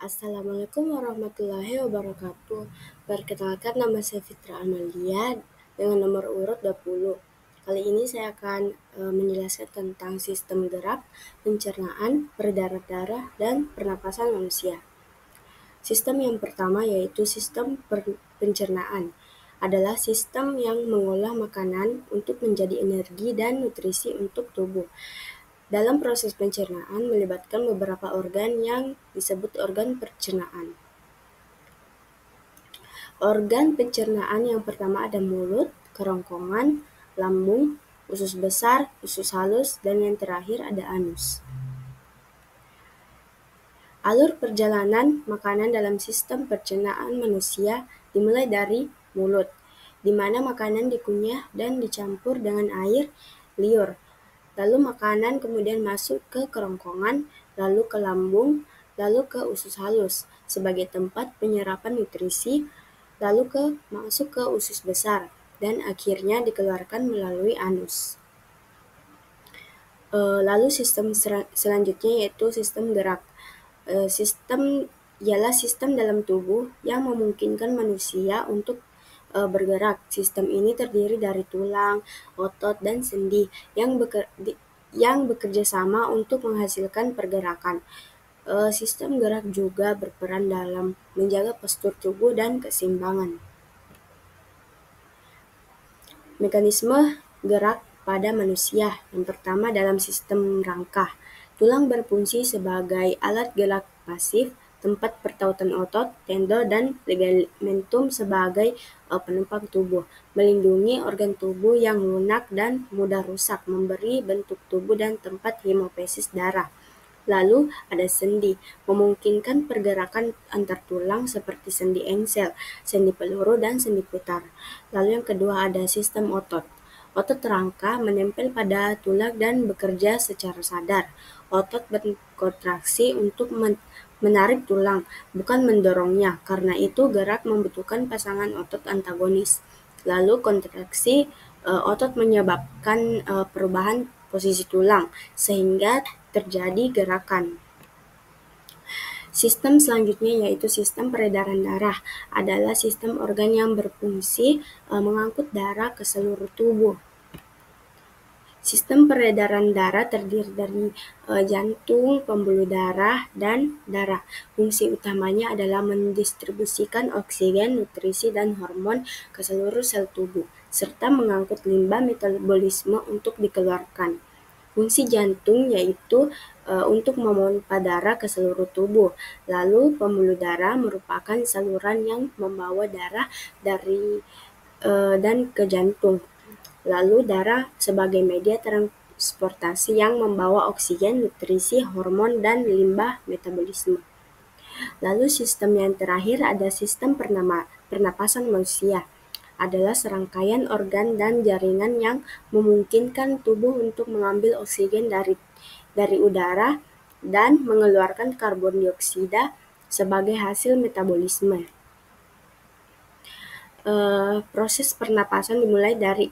Assalamualaikum warahmatullahi wabarakatuh. Perkenalkan, nama saya Fitra Amalia dengan nomor urut 20. Kali ini saya akan menjelaskan tentang sistem gerak, pencernaan, peredaran darah, dan pernapasan manusia. Sistem yang pertama yaitu sistem pencernaan. Adalah sistem yang mengolah makanan untuk menjadi energi dan nutrisi untuk tubuh. Dalam proses pencernaan melibatkan beberapa organ yang disebut organ pencernaan. Organ pencernaan yang pertama ada mulut, kerongkongan, lambung, usus besar, usus halus, dan yang terakhir ada anus. Alur perjalanan makanan dalam sistem pencernaan manusia dimulai dari mulut, di mana makanan dikunyah dan dicampur dengan air liur. Lalu makanan kemudian masuk ke kerongkongan, lalu ke lambung, lalu ke usus halus sebagai tempat penyerapan nutrisi, lalu masuk ke usus besar, dan akhirnya dikeluarkan melalui anus. Lalu sistem selanjutnya yaitu sistem gerak. Sistem ialah sistem dalam tubuh yang memungkinkan manusia untuk bergerak. Sistem ini terdiri dari tulang, otot, dan sendi yang bekerja sama untuk menghasilkan pergerakan. Sistem gerak juga berperan dalam menjaga postur tubuh dan keseimbangan. Mekanisme gerak pada manusia. Yang pertama dalam sistem rangka. Tulang berfungsi sebagai alat gerak pasif, tempat pertautan otot, tendon, dan ligamentum sebagai penopang tubuh, melindungi organ tubuh yang lunak dan mudah rusak, memberi bentuk tubuh dan tempat hemostasis darah. Lalu ada sendi, memungkinkan pergerakan antar tulang seperti sendi engsel, sendi peluru, dan sendi putar. Lalu yang kedua ada sistem otot. Otot rangka menempel pada tulang dan bekerja secara sadar. Otot berkontraksi untuk menarik tulang, bukan mendorongnya. Karena itu gerak membutuhkan pasangan otot antagonis. Lalu kontraksi otot menyebabkan perubahan posisi tulang, sehingga terjadi gerakan. Sistem selanjutnya yaitu sistem peredaran darah. Adalah sistem organ yang berfungsi mengangkut darah ke seluruh tubuh. Sistem peredaran darah terdiri dari jantung, pembuluh darah, dan darah. Fungsi utamanya adalah mendistribusikan oksigen, nutrisi, dan hormon ke seluruh sel tubuh, serta mengangkut limbah metabolisme untuk dikeluarkan. Fungsi jantung yaitu untuk memompa darah ke seluruh tubuh. Lalu pembuluh darah merupakan saluran yang membawa darah dan ke jantung. Lalu darah sebagai media transportasi yang membawa oksigen, nutrisi, hormon, dan limbah metabolisme. Lalu sistem yang terakhir ada sistem pernapasan manusia. Adalah serangkaian organ dan jaringan yang memungkinkan tubuh untuk mengambil oksigen dari udara dan mengeluarkan karbon dioksida sebagai hasil metabolisme. Proses pernapasan dimulai dari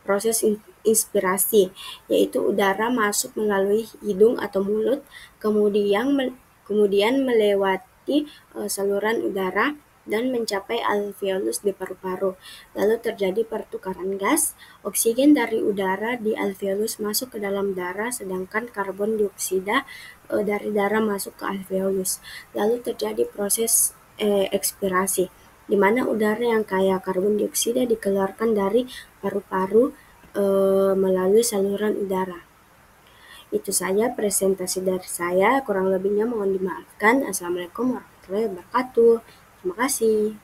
proses inspirasi, yaitu udara masuk melalui hidung atau mulut, kemudian melewati saluran udara dan mencapai alveolus di paru-paru. Lalu terjadi pertukaran gas, oksigen dari udara di alveolus masuk ke dalam darah, sedangkan karbon dioksida dari darah masuk ke alveolus. Lalu terjadi proses ekspirasi, di mana udara yang kaya karbon dioksida dikeluarkan dari paru-paru melalui saluran udara. Itu saja presentasi dari saya, kurang lebihnya mohon dimaafkan. Assalamualaikum warahmatullahi wabarakatuh. Terima kasih.